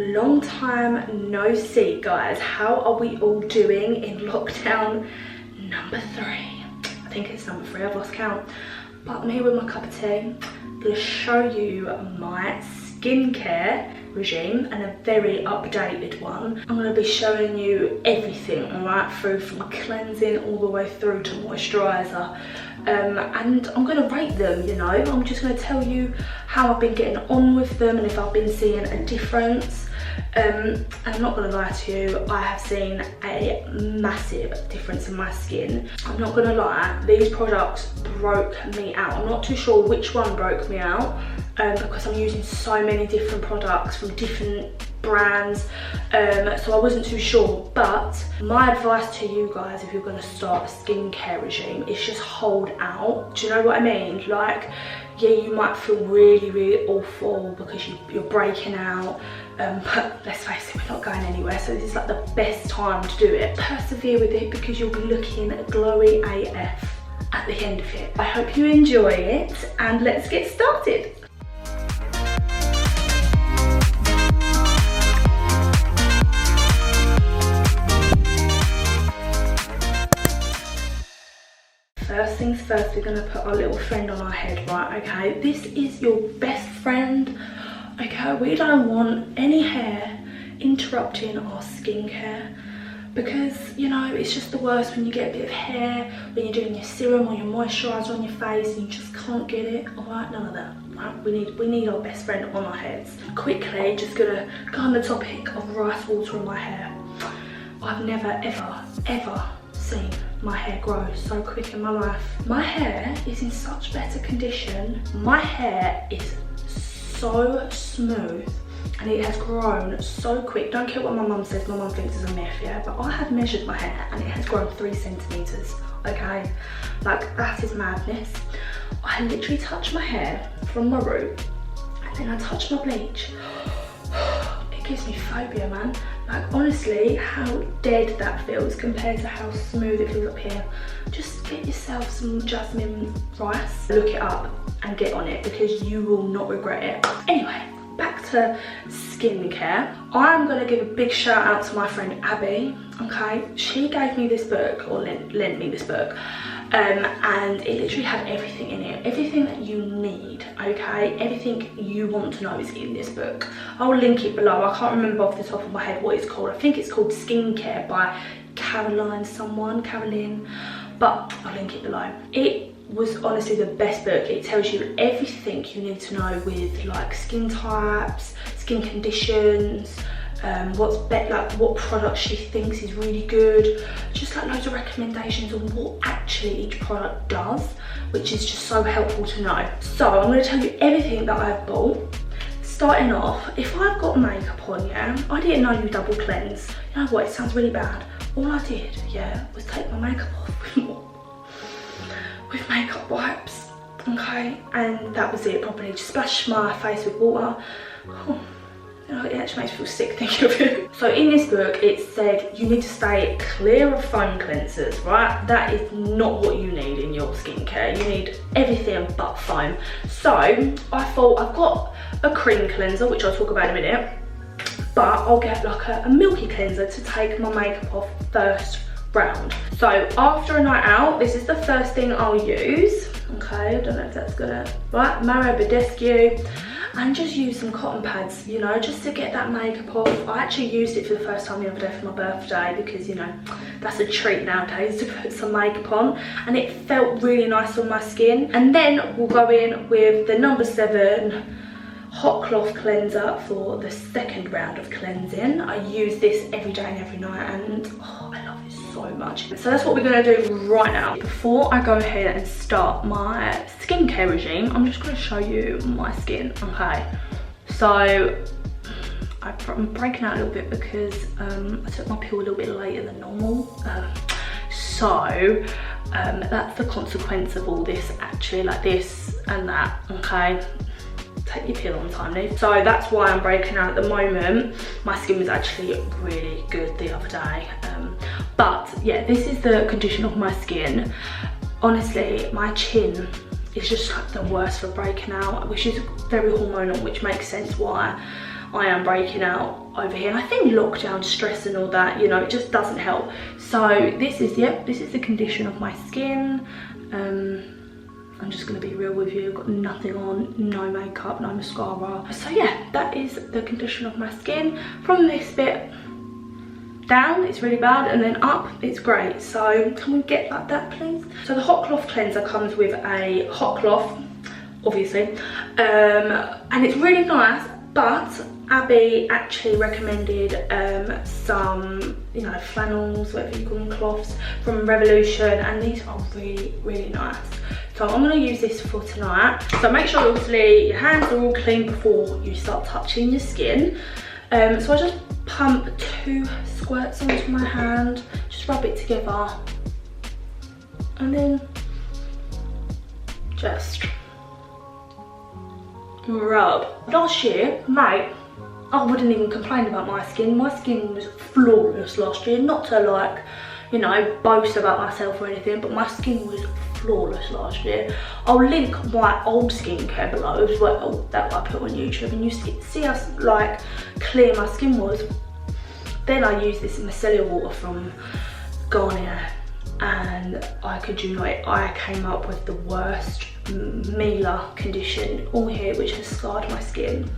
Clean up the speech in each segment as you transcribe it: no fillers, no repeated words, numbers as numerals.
Long time no see, guys. How are we all doing in lockdown number 3? I think it's number 3, I've lost count. But I'm here with my cup of tea. I'm going to show you my skincare regime, and a very updated one. I'm going to be showing you everything, alright, through from cleansing all the way through to moisturiser. And I'm going to rate them, you know. I'm just going to tell you how I've been getting on with them and if I've been seeing a difference. And I'm not going to lie to you, I have seen a massive difference in my skin. I'm not going to lie, these products broke me out. I'm not too sure which one broke me out, because I'm using so many different products from different brands, so I wasn't too sure. But my advice to you guys, if you're going to start a skincare regime, is just hold out. Do you know what I mean? Like, yeah, you might feel really awful because you're breaking out, but let's face it, we're not going anywhere, so this is like the best time to do it. Persevere with it because you'll be looking glowy AF at the end of it. I hope you enjoy it, and let's get started. First things first, we're going to put our little friend on our head, right? Okay, this is your best friend. Okay, we don't want any hair interrupting our skincare, because, you know, it's just the worst when you get a bit of hair when you're doing your serum or your moisturiser on your face and you just can't get it. Alright, none of that. Right? We need our best friend on our heads. Quickly, just gonna go on the topic of rice water in my hair. I've never ever seen my hair grow so quick in my life. My hair is in such better condition. My hair is so smooth and it has grown so quick. Don't care what my mum says, my mum thinks it's a myth, yeah, but I have measured my hair and it has grown 3 centimetres, okay? Like, that is madness. I literally touch my hair from my root and then I touch my bleach. It gives me phobia, man. Like, honestly, how dead that feels compared to how smooth it feels up here. Just get yourself some jasmine rice, look it up and get on it because you will not regret it. Anyway, back to skincare. I'm gonna give a big shout out to my friend Abby, okay? She gave me this book, or lent me this book, and it literally had everything in it, everything that you need, okay? Everything you want to know is in this book. I'll link it below. I can't remember off the top of my head what it's called. I think it's called Skincare by Caroline, but I'll link it below. It was honestly the best book. It tells you everything you need to know with like skin types, skin conditions, what product she thinks is really good, just like loads of recommendations on what actually each product does, which is just so helpful to know. So I'm going to tell you everything that I've bought. Starting off, if I've got makeup on, yeah, I didn't know you double cleanse. You know what, it sounds really bad. All I did, yeah, was take my makeup off with makeup wipes, okay, and that was it. Properly just splash my face with water. Oh, you know, it actually makes me feel sick thinking of it. So in this book it said you need to stay clear of foam cleansers, right? That is not what you need in your skincare. You need everything but foam. So I thought, I've got a cream cleanser which I'll talk about in a minute, but I'll get like a milky cleanser to take my makeup off first round. So after a night out, this is the first thing I'll use. Okay, I don't know if that's gonna, right, Mario Badescu, and just use some cotton pads, you know, just to get that makeup off. I actually used it for the first time the other day for my birthday because, you know, that's a treat nowadays to put some makeup on, and it felt really nice on my skin. And then we'll go in with the number 7 hot cloth cleanser for the second round of cleansing. I use this every day and every night, and oh, I love it so much. So that's what we're going to do right now. Before I go ahead and start my skincare regime, I'm just going to show you my skin, okay? So I'm breaking out a little bit because I took my pill a little bit later than normal. So that's the consequence of all this, actually, like this and that, okay? Take your pill on time, Lee. So that's why I'm breaking out at the moment. My skin was actually really good the other day. But yeah, this is the condition of my skin. Honestly, my chin is just like the worst for breaking out, which is very hormonal, which makes sense why I am breaking out over here. And I think lockdown stress and all that, you know, it just doesn't help. So this is, yep, this is the condition of my skin. I'm just going to be real with you. I've got nothing on, no makeup, no mascara. So yeah, that is the condition of my skin. From this bit down, it's really bad, and then up, it's great. So can we get like that, please? So the hot cloth cleanser comes with a hot cloth, obviously, and it's really nice, but Abby actually recommended some, you know, flannels, whatever you call them, cloths from Revolution, and these are really, really nice. So I'm going to use this for tonight. So make sure obviously your hands are all clean before you start touching your skin. So I just pump 2 squirts onto my hand, just rub it together, and then just rub. Last year, mate, I wouldn't even complain about my skin. My skin was flawless last year. Not to like, you know, boast about myself or anything, but my skin was flawless last year. I'll link my old skincare below as well, that I put on YouTube, and you see how like clear my skin was. Then I used this micellar water from Garnier, and I could you not, I came up with the worst mealer condition all here, which has scarred my skin,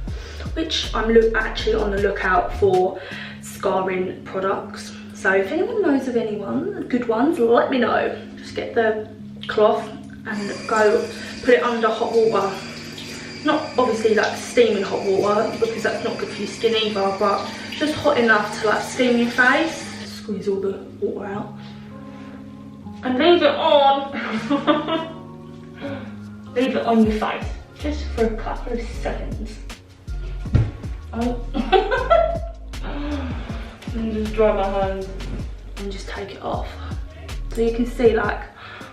which I'm actually on the lookout for scarring products. So if anyone knows of anyone, good ones, let me know. Just get the cloth and go put it under hot water. Not obviously like steaming hot water, because that's not good for your skin either, but just hot enough to like steam your face. Squeeze all the water out and leave it on. Leave it on your face just for a couple of seconds. Oh. And just dry my hands and just take it off. So you can see like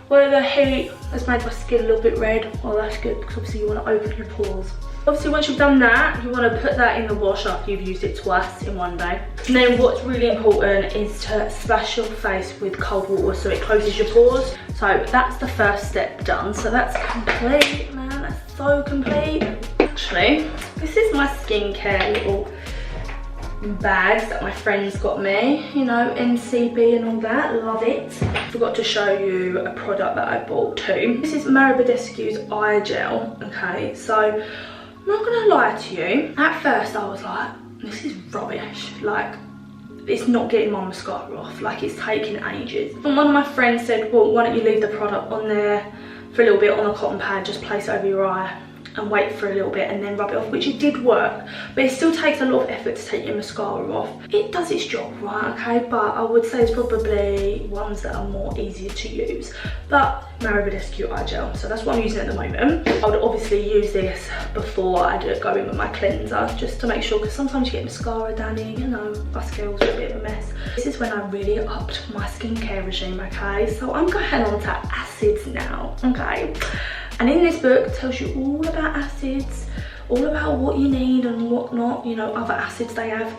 where the heat has made my skin a little bit red. Oh, that's good, because obviously you want to open your pores. Obviously once you've done that, you want to put that in the wash after you've used it twice in one day. And then what's really important is to splash your face with cold water so it closes your pores. So that's the first step done. So that's complete, man, that's so complete. Actually, this is my skincare little bags that my friends got me, you know, NCB and all that, love it. Forgot to show you a product that I bought too. This is Marabadescu's eye gel, okay, so I'm not gonna lie to you, at first I was like, this is rubbish, like it's not getting my mascara off, like it's taking ages. And one of my friends said, well, why don't you leave the product on there for a little bit on a cotton pad, just place it over your eye and wait for a little bit and then rub it off, which it did work, but it still takes a lot of effort to take your mascara off. It does its job, right, okay, but I would say there's probably ones that are more easier to use. But Marabadescu eye gel, so that's what I'm using at the moment. I would obviously use this before I go in with my cleanser, just to make sure, because sometimes you get mascara down here, you know, us girls are a bit of a mess. This is when I really upped my skincare regime, okay, so I'm going on to acids now, okay. And in this book, it tells you all about acids, all about what you need and what not, you know, other acids they have.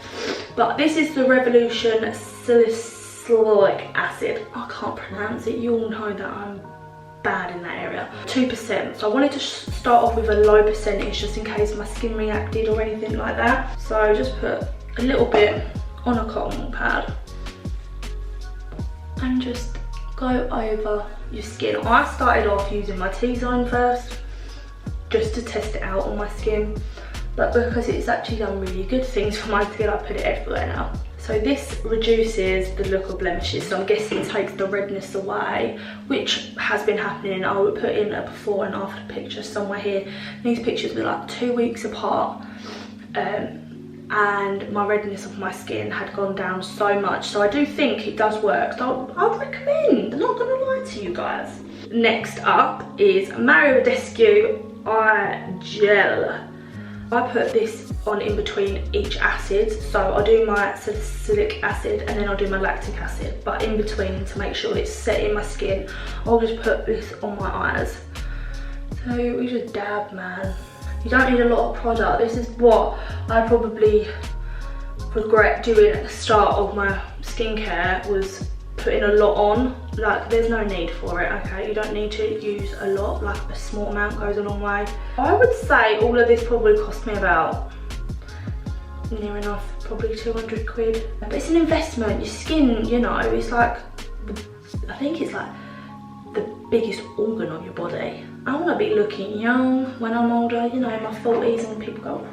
But this is the Revolution salicylic acid. I can't pronounce it, you all know that I'm bad in that area. 2%, so I wanted to start off with a low percentage just in case my skin reacted or anything like that. So just put a little bit on a cotton pad and just go over your skin. I started off using my T-zone first, just to test it out on my skin, but because it's actually done really good things for my skin, I put it everywhere now. So this reduces the look of blemishes, so I'm guessing it takes the redness away, which has been happening. I would put in a before and after picture somewhere here. These pictures were like 2 weeks apart, and my redness of my skin had gone down so much, so I do think it does work, so I'd recommend, I'm not gonna lie to you guys. Next up is Marabadescu eye gel. I put this on in between each acid, so I'll do my salicylic acid and then I'll do my lactic acid, but in between, to make sure it's set in my skin, I'll just put this on my eyes. So we just dab, man. You don't need a lot of product. This is what I probably regret doing at the start of my skincare, was putting a lot on. Like, there's no need for it, okay? You don't need to use a lot, like a small amount goes a long way. I would say all of this probably cost me about near enough, probably 200 quid. But it's an investment. Your skin, you know, it's like, I think it's like the biggest organ of your body. I want to be looking young when I'm older, you know, in my 40s, and people go,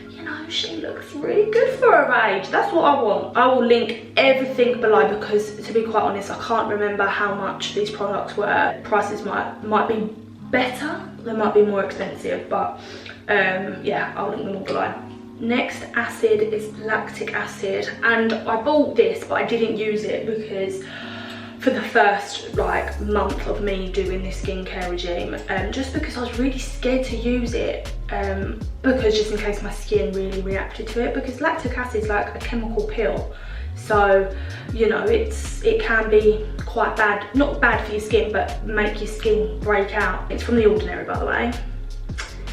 you know, she looks really good for her age. That's what I want. I will link everything below because, to be quite honest, I can't remember how much these products were. Prices might be better, they might be more expensive, but yeah, I'll link them all below. Next acid is lactic acid, and I bought this but I didn't use it because for the first like month of me doing this skincare regime, just because I was really scared to use it, because just in case my skin really reacted to it, because lactic acid is like a chemical pill, so you know it can be quite bad, not bad for your skin, but make your skin break out. It's from The Ordinary, by the way.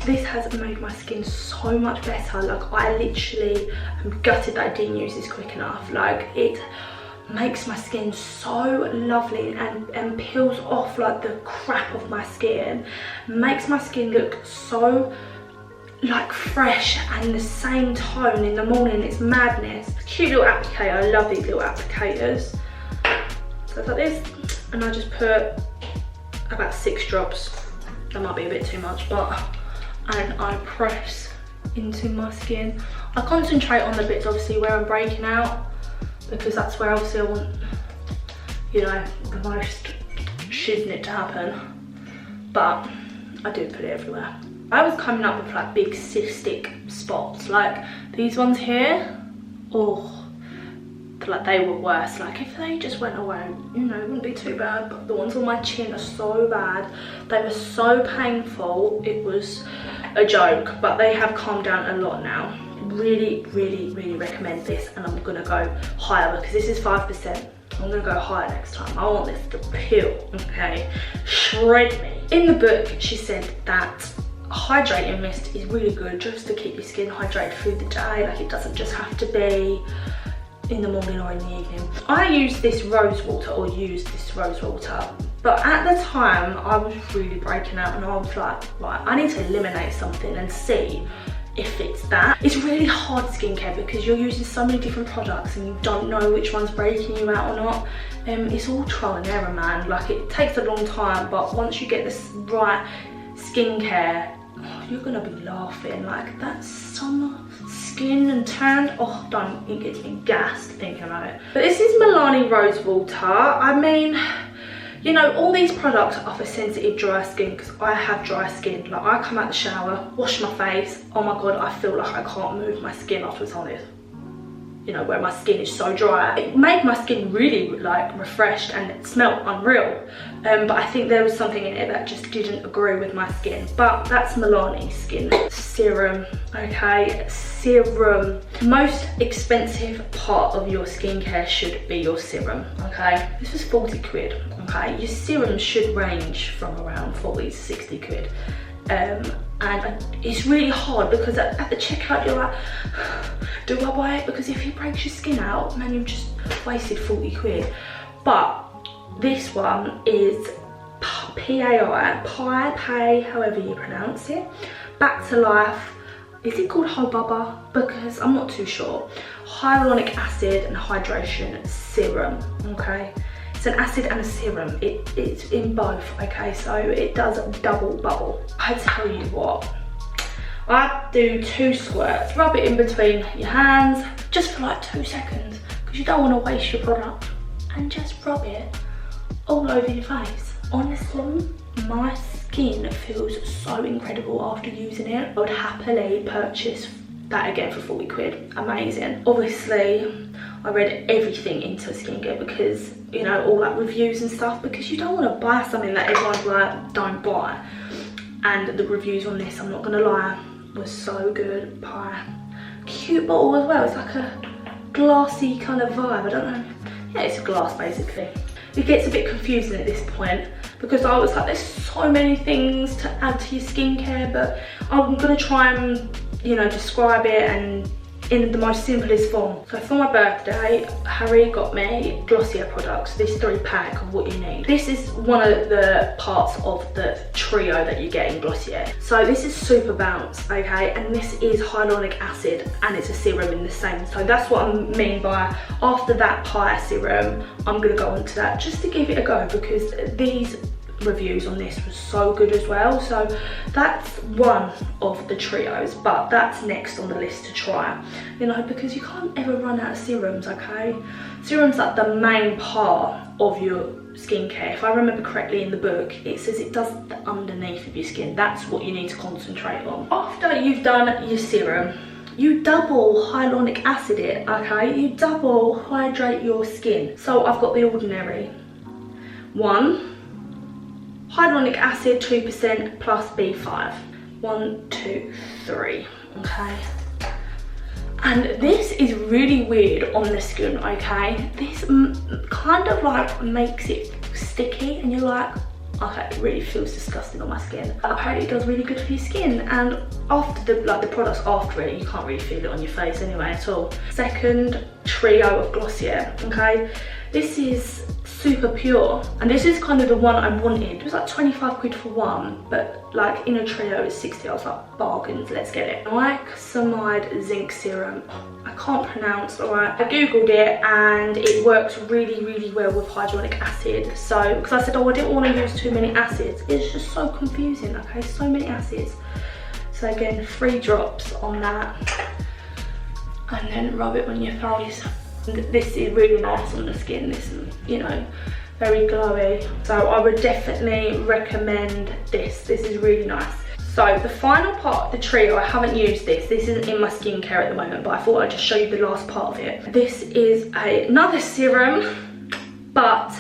This has made my skin so much better. Like, I literally am gutted that I didn't use this quick enough. Like, it makes my skin so lovely and peels off like the crap of my skin, makes my skin look so like fresh and the same tone in the morning. It's madness. Cute little applicator. I love these little applicators. So it's like this, and I just put about 6 drops. That might be a bit too much, but, and I press into my skin. I concentrate on the bits obviously where I'm breaking out, because that's where obviously I want, you know, the most shiznit to happen. But I do put it everywhere. I was coming up with like big cystic spots, like these ones here. Oh, like they were worse. Like if they just went away, you know, it wouldn't be too bad. But the ones on my chin are so bad. They were so painful. It was a joke, but they have calmed down a lot now. Really, really, really recommend this, and I'm gonna go higher because this is 5%. I'm gonna go higher next time. I want this to peel, okay? Shred me. In the book, she said that hydrating mist is really good just to keep your skin hydrated through the day. Like, it doesn't just have to be in the morning or in the evening. I used this rose water, but at the time I was really breaking out, and I was like, right, I need to eliminate something and see if it's that. It's really hard skincare because you're using so many different products and you don't know which one's breaking you out or not. It's all trial and error, man. Like, it takes a long time, but once you get this right skincare, oh, you're gonna be laughing. Like, that summer skin and tan, oh, don't, it gets me gassed thinking about it. But this is Milani Rose Water. I mean, you know, all these products are for sensitive dry skin, because I have dry skin. Like, I come out the shower, wash my face, oh my god, I feel like I can't move my skin after it's on it. You know, where my skin is so dry. It made my skin really like refreshed, and it smelled unreal. But I think there was something in it that just didn't agree with my skin. But that's Milani skin serum, okay? Serum. Most expensive part of your skincare should be your serum, okay? This was 40 quid, okay? Your serum should range from around 40 to 60 quid. And it's really hard because at the checkout you're like, do I buy it? Because if it breaks your skin out, man, you've just wasted 40 quid. But this one is Pay, however you pronounce it. Back to Life. Is it called Hobaba? Because I'm not too sure. Hyaluronic acid and hydration serum, okay? It's an acid and a serum. It's in both, okay? So it does double bubble. I tell you what, I do 2 squirts. Rub it in between your hands just for like 2 seconds, because you don't want to waste your product. And just rub it all over your face. Honestly, my skin feels so incredible after using it. I would happily purchase that again for 40 quid. Amazing. Obviously, I read everything into skincare because, you know, all that reviews and stuff, because you don't want to buy something that everyone's like, don't buy. And the reviews on this, I'm not gonna lie, was so good. Pie. Cute bottle as well. It's like a glassy kind of vibe. I don't know. Yeah, it's a glass basically. It gets a bit confusing at this point because I was like, there's so many things to add to your skincare, but I'm gonna try and, you know, describe it and in the most simplest form. So for my birthday, Harry got me Glossier products, this 3-pack of what you need. This is one of the parts of the trio that you get in Glossier. So this is Super Bounce, okay, and this is hyaluronic acid, and it's a serum in the same. So that's what I mean by, after that pie serum, I'm gonna go on to that just to give it a go, because these reviews on this was so good as well. So that's one of the trios, but that's next on the list to try, you know, because you can't ever run out of serums, okay? Serums like the main part of your skincare. If I remember correctly in the book, it says it does the underneath of your skin. That's what you need to concentrate on. After you've done your serum, you double hyaluronic acid it, okay? You double hydrate your skin. So I've got the Ordinary one, hyaluronic acid 2% plus B5. 1, 2, 3, okay? And this is really weird on the skin, okay? This kind of like makes it sticky, and you're like, okay, it really feels disgusting on my skin. Apparently it does really good for your skin, and after the products after it, you can't really feel it on your face anyway at all. Second trio of Glossier, okay? This is super pure, and this is kind of the one I wanted. It was like 25 quid for one, but like in a trio it's 60. I was like, bargains, let's get it. Niacinamide zinc serum, I can't pronounce, alright. I googled it and it works really, really well with hyaluronic acid. So, because I said, oh, I didn't want to use too many acids. It's just so confusing, okay, so many acids. So again, 3 drops on that, and then rub it on your face. This is really nice on the skin. This is, you know, very glowy. So I would definitely recommend this. This is really nice. So the final part of the trio, I haven't used this. This isn't in my skincare at the moment, but I thought I'd just show you the last part of it. This is another serum, but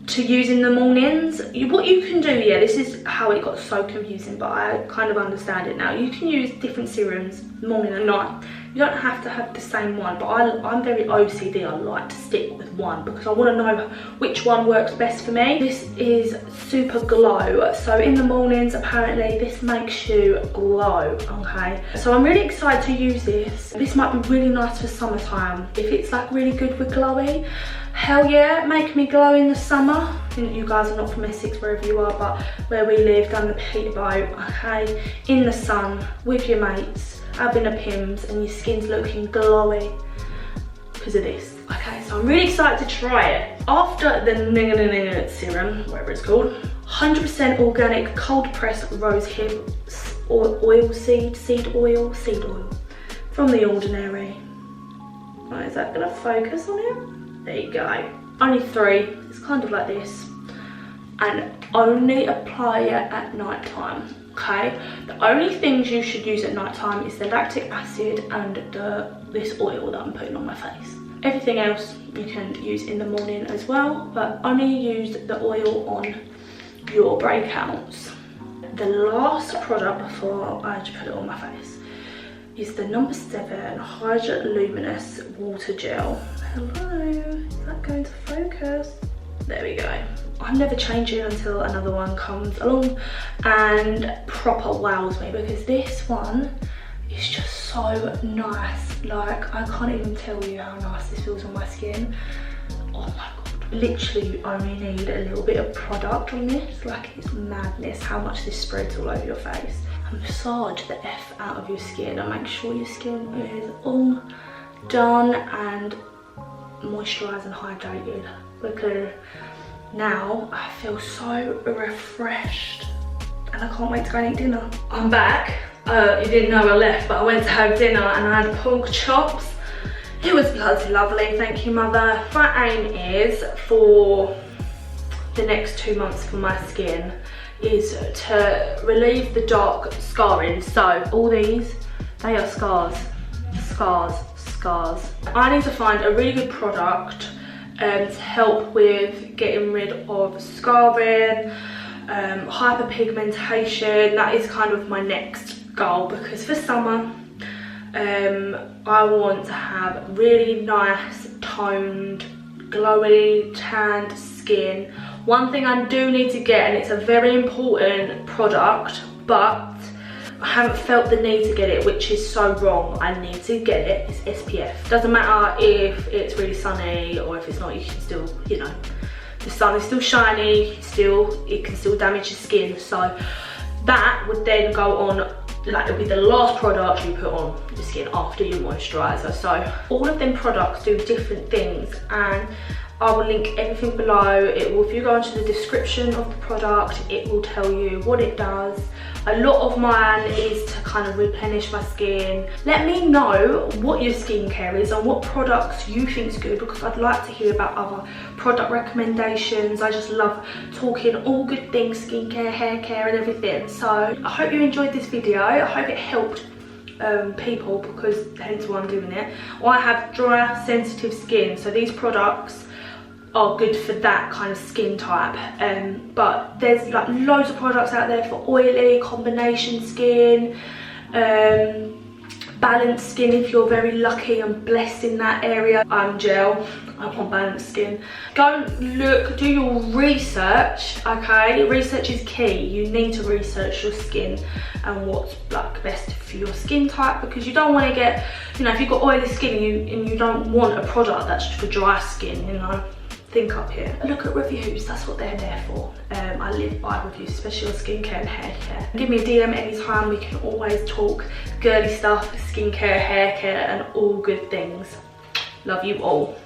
to use in the mornings. What you can do, yeah, this is how it got so confusing, but I kind of understand it now. You can use different serums morning and night. You don't have to have the same one, but I'm very OCD. I like to stick with one because I want to know which one works best for me. This is Super Glow. So in the mornings, apparently this makes you glow, okay? So I'm really excited to use this. This might be really nice for summertime. If it's like really good with glowy, hell yeah, make me glow in the summer. You guys are not from Essex, wherever you are, but where we live, down the Peterborough, okay? In the sun, with your mates, having a Pims, and your skin's looking glowy because of this. Okay, so I'm really excited to try it. After the serum, whatever it's called, 100% organic cold pressed rose hip oil seed oil from The Ordinary. Right, is that gonna focus on it? There you go. Only 3, it's kind of like this. And only apply it at night time. Okay, the only things you should use at night time is the lactic acid and this oil that I'm putting on my face. Everything else you can use in the morning as well, but only use the oil on your breakouts. The last product before I put it on my face is the number 7 Hydra Luminous Water Gel. Hello, is that going to focus? There we go. I'm never changing until another one comes along and proper wows me, because this one is just so nice. Like, I can't even tell you how nice this feels on my skin. Oh my god. Literally, you only need a little bit of product on this. Like, it's madness how much this spreads all over your face. And massage the F out of your skin and make sure your skin is all done and moisturised and hydrated, because now I feel so refreshed and I can't wait to go and eat dinner. I'm back. You didn't know I left, but I went to have dinner and I had pork chops. It was bloody lovely, thank you, mother. My aim is for the next 2 months for my skin is to relieve the dark scarring. So all these, they are scars. I need to find a really good product to help with getting rid of scarring, hyperpigmentation. That is kind of my next goal, because for summer I want to have really nice toned, glowy, tanned skin. One thing I do need to get, and it's a very important product, but I haven't felt the need to get it, which is so wrong. I need to get it. It's SPF. Doesn't matter if it's really sunny or if it's not, you can still, you know, the sun is still shiny, it can still damage your skin. So that would then go on, like it'll be the last product you put on your skin after your moisturiser. So all of them products do different things, and I will link everything below. It will, if you go into the description of the product, it will tell you what it does. A lot of mine is to kind of replenish my skin. Let me know what your skincare is and what products you think is good, because I'd like to hear about other product recommendations. I just love talking all good things, skincare, hair care and everything. So I hope you enjoyed this video. I hope it helped people, because hence why I'm doing it. I have dry, sensitive skin, so these products are good for that kind of skin type, but there's like loads of products out there for oily, combination skin, balanced skin if you're very lucky and blessed in that area. I'm gel, I want balanced skin. Go look, do your research, okay? Research is key. You need to research your skin and what's like best for your skin type, because you don't want to get, you know, if you've got oily skin and you don't want a product that's for dry skin, you know. Think up here. Look at reviews, that's what they're there for. I live by reviews, especially on skincare and hair care. Give me a DM anytime, we can always talk girly stuff, skincare, hair care and all good things. Love you all.